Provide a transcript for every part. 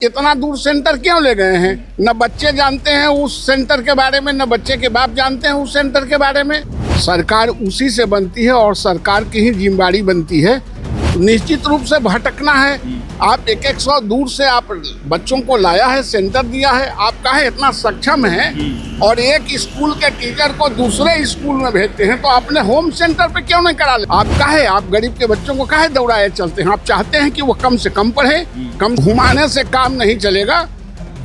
इतना दूर सेंटर क्यों ले गए हैं? न बच्चे जानते हैं उस सेंटर के बारे में, न बच्चे के बाप जानते हैं उस सेंटर के बारे में। सरकार उसी से बनती है और सरकार की ही जिम्मेदारी बनती है। निश्चित रूप से भटकना है। आप एक सौ दूर से आप बच्चों को लाया है, सेंटर दिया है, आप काहे इतना सक्षम हैं और एक स्कूल के टीचर को दूसरे स्कूल में भेजते हैं, तो अपने होम सेंटर पे क्यों नहीं करा ले? आप काहे, आप गरीब के बच्चों को काहे दौड़ाए चलते हैं? आप चाहते हैं कि वो कम से कम पढ़े। कम घुमाने से काम नहीं चलेगा,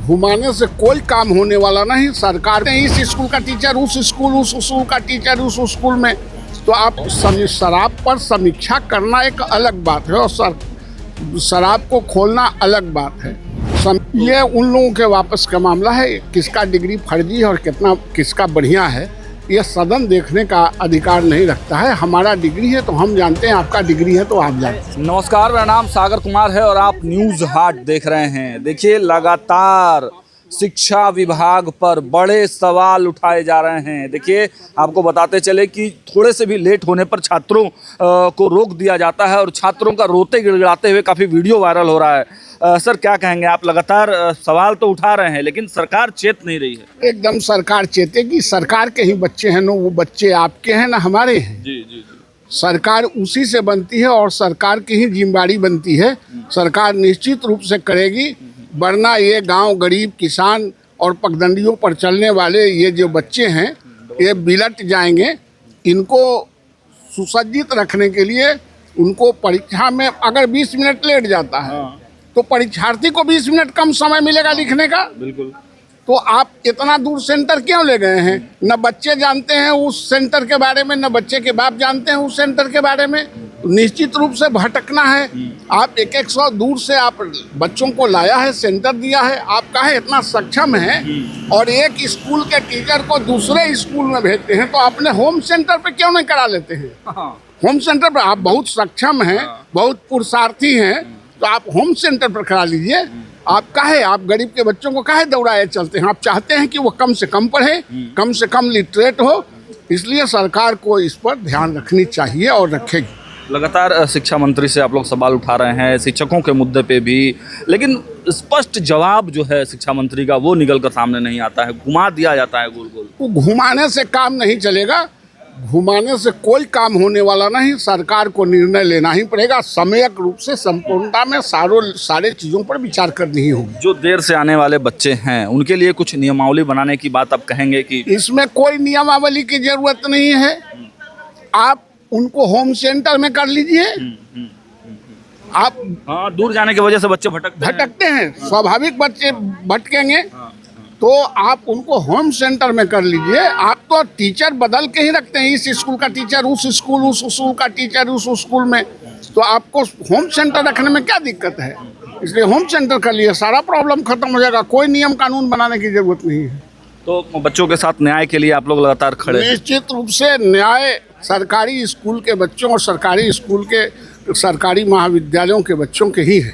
घुमाने से कोई काम होने वाला नहीं। सरकार ने इस स्कूल का टीचर उस स्कूल का टीचर उस स्कूल में, तो आप शराब पर समीक्षा करना एक अलग बात है और शराब को खोलना अलग बात है। ये उन लोगों के वापस का मामला है। किसका डिग्री फर्जी है और किसका बढ़िया है, ये सदन देखने का अधिकार नहीं रखता है। हमारा डिग्री है तो हम जानते हैं, आपका डिग्री है तो आप जानते हैं। नमस्कार, मेरा नाम सागर कुमार है और आप न्यूज़ हाट देख रहे हैं। देखिए, लगातार शिक्षा विभाग पर बड़े सवाल उठाए जा रहे हैं। देखिए, आपको बताते चले कि थोड़े से भी लेट होने पर छात्रों को रोक दिया जाता है और छात्रों का रोते गिड़गिड़ाते हुए काफ़ी वीडियो वायरल हो रहा है। सर, क्या कहेंगे आप? लगातार सवाल तो उठा रहे हैं लेकिन सरकार चेत नहीं रही है। एकदम सरकार चेतेगी। सरकार के ही बच्चे हैं ना, वो बच्चे आपके हैं ना हमारे हैं। जी जी जी। सरकार उसी से बनती है और सरकार की ही जिम्मेदारी बनती है। सरकार निश्चित रूप से करेगी, वरना ये गांव गरीब किसान और पगडंडियों पर चलने वाले ये जो बच्चे हैं ये बिलट जाएंगे। इनको सुसज्जित रखने के लिए उनको परीक्षा में अगर 20 मिनट लेट जाता है तो परीक्षार्थी को 20 मिनट कम समय मिलेगा लिखने का। बिल्कुल। तो आप इतना दूर सेंटर क्यों ले गए हैं? न बच्चे जानते हैं उस सेंटर के बारे में, न बच्चे के बाप जानते हैं उस सेंटर के बारे में। निश्चित रूप से भटकना है। आप एक सौ दूर से आप बच्चों को लाया है, सेंटर दिया है, आप काहे इतना सक्षम हैं और एक स्कूल के टीचर को दूसरे स्कूल में भेजते हैं, तो अपने होम सेंटर पे क्यों नहीं करा लेते हैं? होम सेंटर पर आप बहुत सक्षम हैं, बहुत पुरुषार्थी हैं, तो आप होम सेंटर पर करा लीजिए। आप काहे, आप गरीब के बच्चों को काहे दौड़ाए चलते हैं? आप चाहते हैं कि वो कम से कम पढ़े, कम से कम लिटरेट हो। इसलिए सरकार को इस पर ध्यान रखनी चाहिए और रखेगी। लगातार शिक्षा मंत्री से आप लोग सवाल उठा रहे हैं, शिक्षकों के मुद्दे पे भी, लेकिन स्पष्ट जवाब जो है शिक्षा मंत्री का वो निकल कर सामने नहीं आता है। घुमा दिया जाता है गोल गोल। वो घुमाने से काम नहीं चलेगा, घुमाने से कोई काम होने वाला नहीं। सरकार को निर्णय लेना ही पड़ेगा, सम्यक रूप से संपूर्णता में सारे चीज़ों पर विचार करनी ही होगी। जो देर से आने वाले बच्चे हैं उनके लिए कुछ नियमावली बनाने की बात आप कहेंगे कि? इसमें कोई नियमावली की जरूरत नहीं है। आप उनको होम सेंटर में कर लीजिए। आप दूर जाने की वजह से बच्चे भटकते हैं। स्वाभाविक बच्चे भटकेंगे, तो आप उनको होम सेंटर में कर लीजिए। आप तो टीचर बदल के ही रखते हैं, इस स्कूल का टीचर उस स्कूल का टीचर उस स्कूल में, तो आपको होम सेंटर रखने में क्या दिक्कत है? इसलिए होम सेंटर कर लिए, सारा प्रॉब्लम खत्म हो जाएगा। कोई नियम कानून बनाने की जरूरत नहीं है। तो बच्चों के साथ न्याय के लिए आप लोग लगातार खड़े? निश्चित रूप से न्याय सरकारी स्कूल के बच्चों और सरकारी महाविद्यालयों के बच्चों के ही है।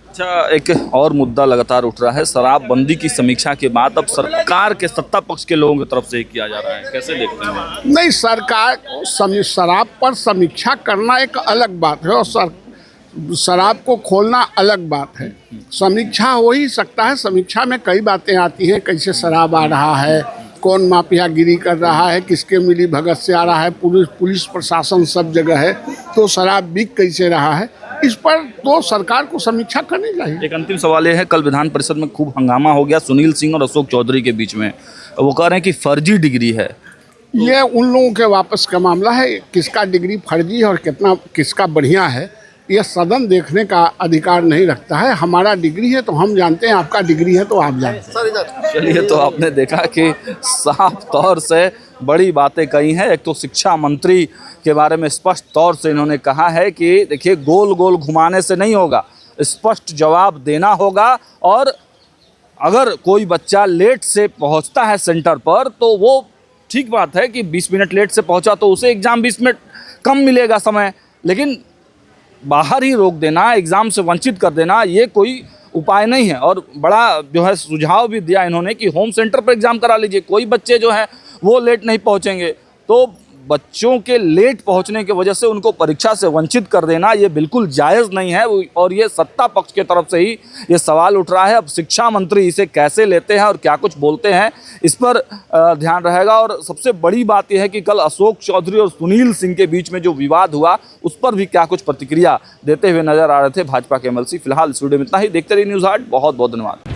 अच्छा, एक और मुद्दा लगातार उठ रहा है। शराबबंदी की समीक्षा के बाद अब सरकार के सत्ता पक्ष के लोगों की तरफ से किया जा रहा है, कैसे देखते हैं? नहीं, सरकार को शराब पर समीक्षा करना एक अलग बात है और शराब को खोलना अलग बात है। समीक्षा हो ही सकता है। समीक्षा में कई बातें आती हैं, कैसे शराब आ रहा है, कौन माफियागिरी कर रहा है, किसके मिली भगत से आ रहा है, पुलिस प्रशासन सब जगह है, तो शराब बिक कैसे रहा है, इस पर तो सरकार को समीक्षा करनी चाहिए। एक अंतिम सवाल ये है, कल विधान परिषद में खूब हंगामा हो गया सुनील सिंह और अशोक चौधरी के बीच में। वो कह रहे हैं कि फर्जी डिग्री है। ये उन लोगों के वापस का मामला है। किसका डिग्री फर्जी है और किसका बढ़िया है, ये सदन देखने का अधिकार नहीं रखता है। हमारा डिग्री है तो हम जानते हैं, आपका डिग्री है तो आप जानते हैं। चलिए, तो आपने देखा कि साफ तौर से बड़ी बातें कही हैं। एक तो शिक्षा मंत्री के बारे में स्पष्ट तौर से इन्होंने कहा है कि देखिए, गोल गोल घुमाने से नहीं होगा, स्पष्ट जवाब देना होगा। और अगर कोई बच्चा लेट से पहुंचता है सेंटर पर तो वो ठीक बात है कि 20 मिनट लेट से पहुंचा तो उसे एग्ज़ाम 20 मिनट कम मिलेगा समय, लेकिन बाहर ही रोक देना, एग्ज़ाम से वंचित कर देना, ये कोई उपाय नहीं है। और बड़ा जो है सुझाव भी दिया इन्होंने कि होम सेंटर पर एग्ज़ाम करा लीजिए, कोई बच्चे जो हैं वो लेट नहीं पहुंचेंगे। तो बच्चों के लेट पहुंचने की वजह से उनको परीक्षा से वंचित कर देना ये बिल्कुल जायज़ नहीं है और ये सत्ता पक्ष की तरफ से ही ये सवाल उठ रहा है। अब शिक्षा मंत्री इसे कैसे लेते हैं और क्या कुछ बोलते हैं इस पर ध्यान रहेगा। और सबसे बड़ी बात यह है कि कल अशोक चौधरी और सुनील सिंह के बीच में जो विवाद हुआ उस पर भी क्या कुछ प्रतिक्रिया देते हुए नजर आ रहे थे भाजपा के एमएलसी। फिलहाल इस वीडियो में इतना ही। देखते रहिए न्यूज़ 8। बहुत बहुत धन्यवाद।